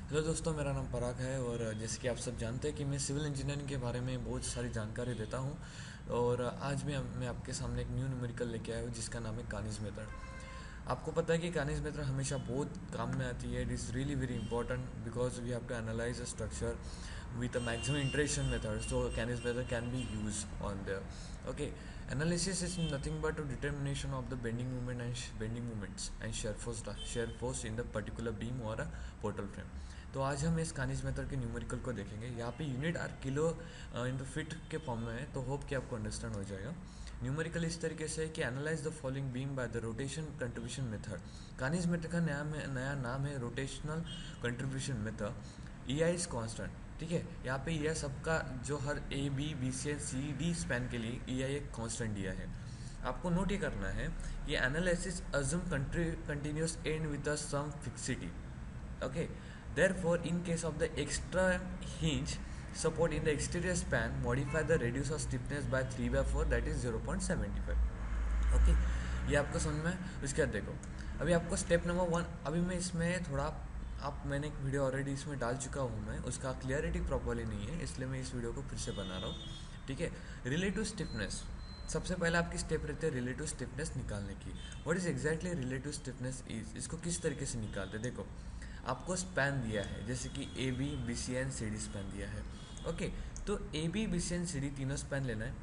Hello दोस्तों, मेरा नाम पराग है और जैसे कि आप सब जानते हैं कि मैं सिविल इंजीनियरिंग के बारे में बहुत सारी जानकारी देता हूँ। और आज मैं आपके सामने एक न्यू न्यूमेरिकल लेके आया हूँ जिसका नाम है कानीज मेथड। आपको पता है कि कानीज मेथड हमेशा बहुत काम में आती है। It is really very important because we have to analyse a structure with a maximum iteration method, so Canis method can be used on there. Okay, analysis is nothing but a determination of the bending moment and bending moments and shear force in the particular beam or a portal frame. तो आज हम इस कानिज method के numerical को देखेंगे। यहाँ पे unit are kilo in the feet के फॉर्म में है, तो होप कि आपको अंडरस्टैंड हो जाएगा। न्यूमेरिकल इस तरीके से है कि analyse the following beam by the rotation contribution method. Kani's method का नया नाम है rotational contribution method. E I is constant. ठीक है, यहाँ पे यह सबका जो हर A B B C D span के लिए ई आई एक कॉन्स्टेंट दिया है। आपको नोट ये करना है कि analysis assume continuous and with some fixity. Okay, therefore, in case of the extra hinge support in the exterior span, modify the radius of stiffness by 3/4, that is 0.75. Okay, ये आपको समझ में है। उसके बाद देखो, अभी आपको स्टेप नंबर 1, अभी मैं इसमें थोड़ा मैंने एक वीडियो ऑलरेडी इसमें डाल चुका हूँ मैं, उसका क्लियरिटी प्रॉपरली नहीं है, इसलिए मैं इस वीडियो को फिर से बना रहा हूँ। ठीक है, रिलेटिव स्टिफनेस। सबसे पहले आपकी स्टेप रहती है रिलेटिव स्टिफनेस निकालने की। What is exactly relative stiffness is, इसको किस तरीके से निकालते, देखो आपको स्पैन दिया है जैसे कि A B B C and C D span दिया है। ओके, तो A B B C and C D तीनों स्पैन लेना है।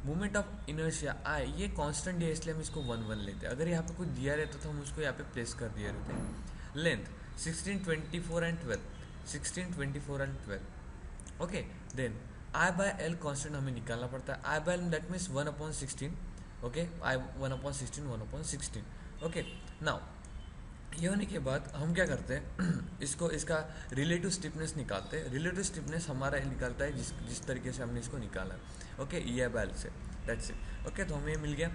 मूवमेंट ऑफ इनर्शिया आई ये कांस्टेंट है, इसलिए हम इसको 1 1 लेते हैं। अगर यहाँ पे कुछ दिया रहता तो हम उसको यहाँ पे प्लेस कर दिए रहते। Length 16 24 and 12, 16 24 and 12। Okay, then I by L constant हमें निकालना पड़ता है। I by L that means 1/16। Okay, I 1/16 1/16। Okay, now ये होने के बाद हम क्या करते हैं इसको इसका रिलेटिव स्टिफनेस निकालते हैं। रिलेटिव स्टिफनेस हमारा निकालता है जिस तरीके से हमने इसको निकाला। ओके, ई ए बैल से, दैट्स इट। ओके, तो हमें ये मिल गया।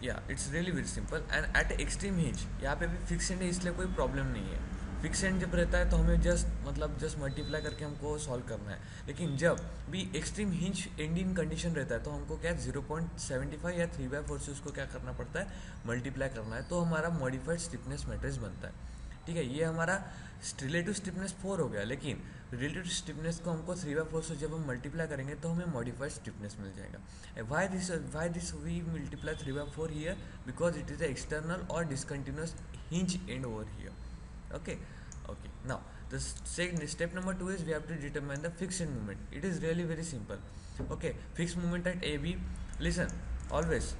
या it's really very simple. And eight extreme hinge, यहाँ पे भी फिक्स एंड है इसलिए कोई प्रॉब्लम नहीं है। फिक्स एंड जब रहता है तो हमें जस्ट मल्टीप्लाई करके हमको सॉल्व करना है। लेकिन जब भी एक्सट्रीम हिंज एंडिंग कंडीशन रहता है तो हमको क्या 0.75 या 3/4 से उसको क्या करना पड़ता है, मल्टीप्लाई करना है, तो हमारा मॉडिफाइड स्टिफनेस मैट्रिक्स बनता है। ठीक है, ये हमारा रिलेटिव स्टिफनेस 4 हो गया, लेकिन रिलेटिव स्टिफनेस को हमको 3/4 से जब हम मल्टीप्लाई करेंगे तो हमें मॉडिफाइड स्टिफनेस मिल जाएगा। Why this we multiply 3/4 here, because it is a external और discontinuous hinge end over here. Okay, now the second step number 2 is we have to determine the fixed moment. It is really very simple. Okay, fixed moment at AB, listen, always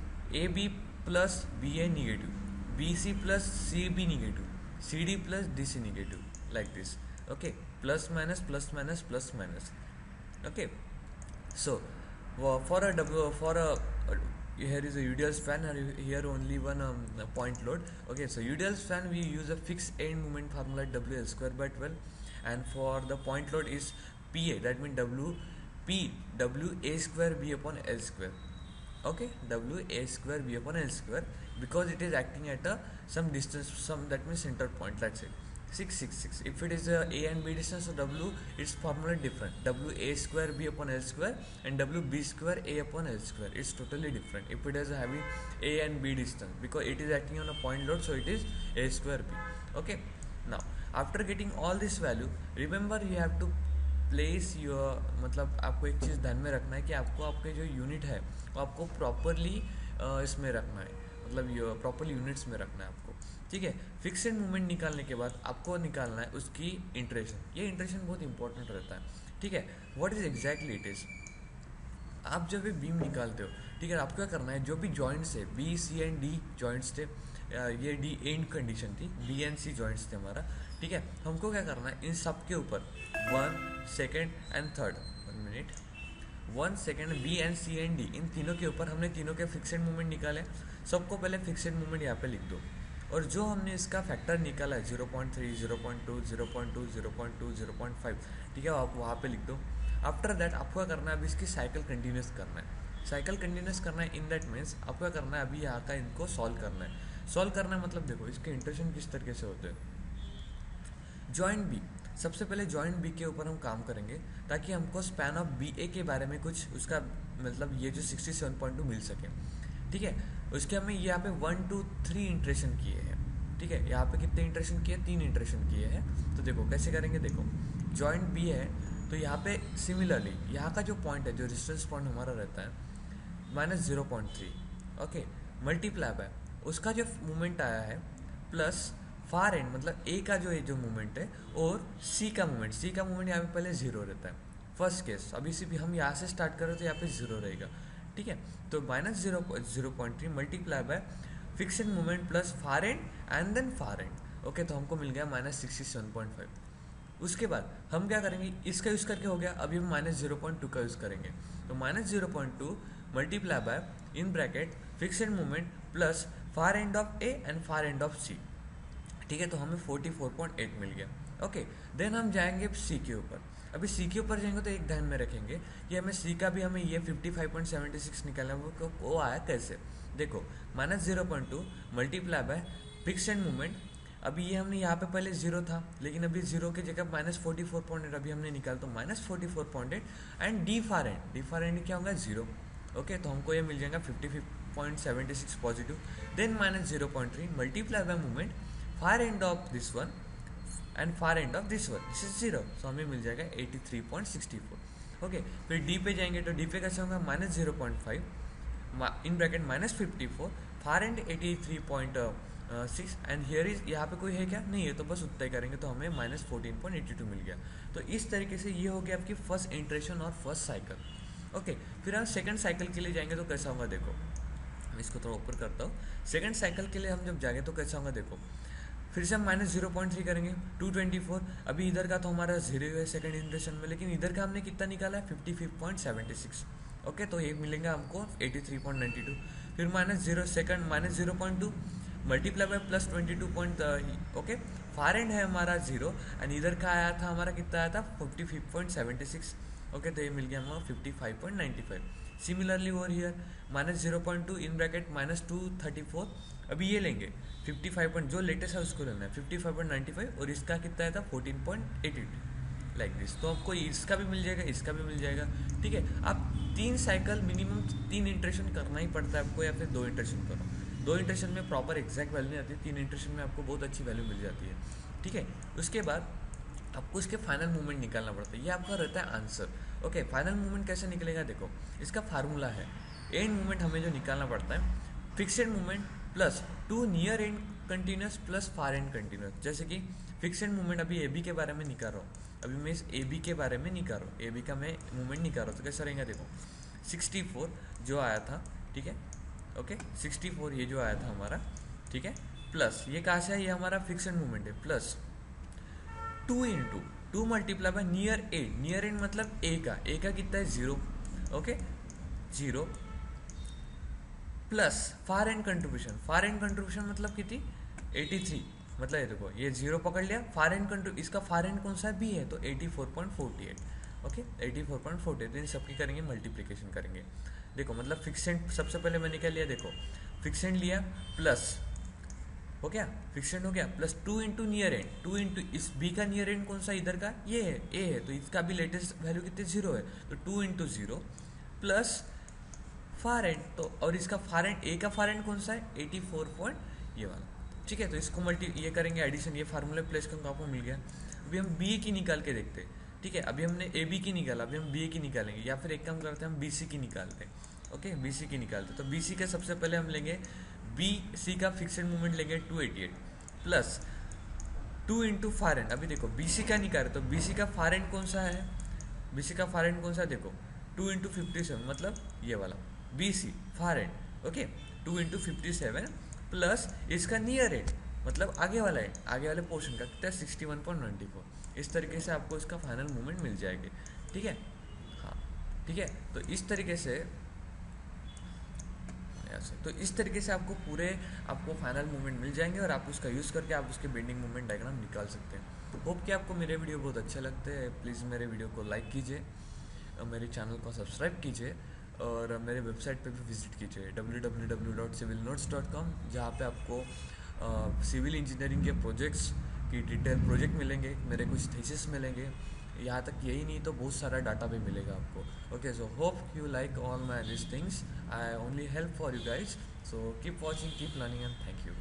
AB plus BA negative, BC plus CB negative, CD plus DC negative, like this. Okay, plus minus plus minus plus minus. Okay, so for a here is a UDL span, and here only one point load. Okay, so UDL span we use a fixed end moment formula WL square by 12, and for the point load is PA, that means WA square B upon L square. Okay, WA square B upon L square, because it is acting at a some distance, some, that means center point, that's it. 666. If it is a and B distance, so W its formula different. WA square B upon L square and WB square A upon L square. It's totally different. If it is having A and B distance, because it is acting on a point load, so it is A square B. Okay. Now after getting all this value, remember you have to place your, मतलब आपको एक चीज़ ध्यान में रखना है कि आपको आपके जो यूनिट है वो आपको प्रॉपरली इसमें रखना है, मतलब प्रॉपरली यूनिट्स में रखना है आपको। ठीक है, फिक्स्ड मूवमेंट निकालने के बाद आपको निकालना है उसकी इंटरेशन। ये इंटरेशन बहुत इंपॉर्टेंट रहता है। ठीक है, what is exactly it is, आप जब ये बीम निकालते हो, ठीक है, आपको क्या करना है, जो भी जॉइंट्स है B C and D joints थे, ये D एंड कंडीशन थी, B एंड C जॉइंट्स थे हमारा। ठीक है, हमको क्या करना है, इन सब के ऊपर 1 2 and 3, 1 minute, 1 2 B and C and D, इन तीनों के ऊपर हमने तीनों के फिक्स्ड मूवमेंट निकाले। सबको पहले फिक्स्ड मूवमेंट यहाँ पे लिख दो, और जो हमने इसका फैक्टर निकाला है 0.3 0.2 0.2 0.2 0.5, ठीक है, आप वहाँ पे लिख दो। आफ्टर दैट आपको क्या करना है, अभी इसकी साइकिल कंटिन्यूस करना है। साइकिल कंटिन्यूस करना है, इन दैट मीन्स आपको क्या करना है, अभी यहाँ का इनको सॉल्व करना है। सॉल्व करना है मतलब देखो इसके इंटरेक्शन किस तरीके से होते हैं। जॉइंट बी, सबसे पहले जॉइंट बी के ऊपर हम काम करेंगे ताकि हमको स्पैन ऑफ बी ए के बारे में कुछ उसका मतलब ये जो 67.2 मिल सके। ठीक है, उसके हमें यहाँ पे 1 2 3 इंटरेक्शन किए हैं। ठीक है, यहाँ पे कितने इंटरेक्शन किए, 3 इंटरेक्शन किए हैं। तो देखो कैसे करेंगे, देखो जॉइंट बी है तो यहाँ पे सिमिलरली यहाँ का जो पॉइंट है, जो रेजिस्टेंस पॉइंट हमारा रहता है -0.3, ओके, मल्टीप्लाई है उसका जो मूवमेंट आया है प्लस फार एंड मतलब ए का जो मूवमेंट है और सी का मूवमेंट यहाँ पे पहले जीरो रहता है फर्स्ट केस। अभी सिर्फ हम यहाँ से स्टार्ट करें तो यहाँ पे जीरो रहेगा, ठीक है। तो -0.3 multiply by fixed end movement plus far end then far end, okay. तो हमको मिल गया -67.5। उसके बाद हम क्या करेंगे, इसका यूज़ करके हो गया, अभी हम -0.2 का यूज़ करेंगे। तो -0.2 multiply by in bracket fixing movement plus far end of A and far end of C, ठीक है। तो हमें 44.8 मिल गया, ओके। देन हम जाएंगे सी के ऊपर। अभी सी के ऊपर जाएंगे तो एक ध्यान में रखेंगे कि हमें सी का भी हमें ये 55.76 निकालना है। वो आया कैसे, देखो -0.2 मल्टीप्लाई बाय फिक्सन मूवमेंट। अभी ये हमने यहाँ पे पहले जीरो था, लेकिन अभी जीरो की जगह -44.8 अभी हमने निकाला, तो -44.8 एंड डी फार एंड क्या होगा, जीरो, ओके। तो हमको ये मिल जाएगा 55.76 positive. Then -0.3 multiply by movement far end of this one and far end of this one, this is zero, so हमें मिल जाएगा 83.64, ओके। फिर डी पे जाएंगे तो डी पे कैसे होगा, -0.5 in bracket -54 far and 83.6 and here is, यहाँ पे कोई है क्या, नहीं है, तो बस उतना ही करेंगे तो हमें -14.82 मिल गया। तो इस तरीके से ये हो गया आपकी फर्स्ट इंटरेक्शन और फर्स्ट साइकिल, ओके। फिर हम सेकंड साइकिल के लिए जाएंगे तो कैसा होगा, देखो मैं इसको थोड़ा ऊपर करता हूँ। सेकंड साइकिल के लिए हम जब जाएंगे तो कैसा होगा, देखो फिर से हम -0.3 करेंगे 224। अभी इधर का तो हमारा जीरो है सेकंड इंटरेक्शन में, लेकिन इधर का हमने कितना निकाला है 55.76, ओके। तो ये मिलेगा हमको 83.92। फिर -0.2 multiply bye +22 okay. Far and है हमारा जीरो एंड इधर का आया था हमारा कितना आया था 55.76, ओके। तो ये मिल गया हमारा 55.95। Similarly over here -0.2 in bracket -234। अभी ये लेंगे 55 जो लेटेस्ट है उसको लेना है 55.95 और इसका कितना आया था 14.88 लाइक दिस। तो आपको इसका भी मिल जाएगा, इसका भी मिल जाएगा, ठीक है। आप 3 साइकिल मिनिमम 3 इंटरेक्शन करना ही पड़ता है आपको, या फिर 2 इंटरेक्शन करो। 2 इंटरेक्शन में प्रॉपर एग्जैक्ट वैल्यू नहीं आती, 3 इंटरेक्शन में आपको बहुत अच्छी वैल्यू मिल जाती है, ठीक है। उसके बाद आपको इसके फाइनल मूवमेंट निकालना पड़ता है, ये आपका रहता है आंसर, ओके। फाइनल मूवमेंट कैसे निकलेगा, देखो इसका फार्मूला है, एंड मूवमेंट हमें जो निकालना पड़ता है fixed movement plus 2 near and continuous plus far and continuous. जैसे कि फिक्सेड मूवमेंट अभी ए बी के बारे में निकाल रहा हूँ, अभी मैं इस ए बी के बारे में निकाल रहा हूँ, ए बी का मैं मूवमेंट निकाल रहा हूँ, तो कैसा रहेगा, देखो 64 जो आया था, ठीक है, ओके 64 ये जो आया था हमारा, ठीक है, प्लस ये कहाँ से है, ये हमारा फिक्सेड मूवमेंट है, plus 2 multiply by near end मतलब ए का कितना है 0, okay 0 plus far and contribution मतलब कितनी 83, मतलब ये देखो ये 0 पकड़ लिया, फार एंड इसका फार एंड कौन सा बी है तो 84.48, ओके 84.48। इन सबकी करेंगे मल्टीप्लिकेशन करेंगे, देखो मतलब फिक्सेंट सबसे पहले मैंने क्या लिया, देखो फिक्सेंट लिया प्लस हो गया, फिक्सेंट हो गया plus 2 into near and, 2 into इस बी का नियर एंड कौन सा इधर का ये है ए है, तो इसका भी लेटेस्ट वैल्यू कितने 0 है, तो 2 इंटू 0 प्लस फार एंड, तो और इसका फार एंड ए का फार एंड कौन सा है 84 ये वाला, ठीक है। तो इसको ये करेंगे एडिशन, ये फार्मूले प्लेस करके आपको मिल गया। अभी हम बी की निकाल के देखते हैं, ठीक है। अभी हमने ए बी की निकाला, अभी हम बी की निकालेंगे, या फिर एक काम करते हैं हम बी सी की निकालते हैं, ओके बी सी की निकालते हैं। तो बी सी का सबसे पहले हम लेंगे बी सी का फिक्सेड मूवमेंट लेंगे 288 प्लस 2 इंटू फार एंड। अभी देखो बी सी का निकाले तो बी सी का फार एंड कौन सा है, बी सी का फार एंड कौन सा है, देखो 2 इंटू 57 मतलब ये वाला B C far end, okay 2 into 57 plus इसका नियर एंड मतलब आगे वाला एंड, आगे वाले पोर्शन का कितना 61.94। इस तरीके से आपको इसका फाइनल मूवमेंट मिल जाएगी, ठीक है, हाँ ठीक है। तो इस तरीके से आपको पूरे आपको फाइनल मूवमेंट मिल जाएंगे और आप उसका यूज़ करके आप उसके बेंडिंग मूवमेंट डायग्राम निकाल सकते हैं। होप कि आपको मेरे वीडियो बहुत अच्छे लगते हैं। प्लीज़ मेरे वीडियो को लाइक कीजिए, मेरे चैनल को सब्सक्राइब कीजिए और मेरे वेबसाइट पे भी विजिट कीजिए www.civilnotes.com, जहाँ पे आपको सिविल इंजीनियरिंग के प्रोजेक्ट्स की डिटेल प्रोजेक्ट मिलेंगे, मेरे कुछ थीसिस मिलेंगे, यहाँ तक यही नहीं तो बहुत सारा डाटा भी मिलेगा आपको, okay. So hope you like all my this things, I only help for you guys, so keep watching, keep learning and thank you.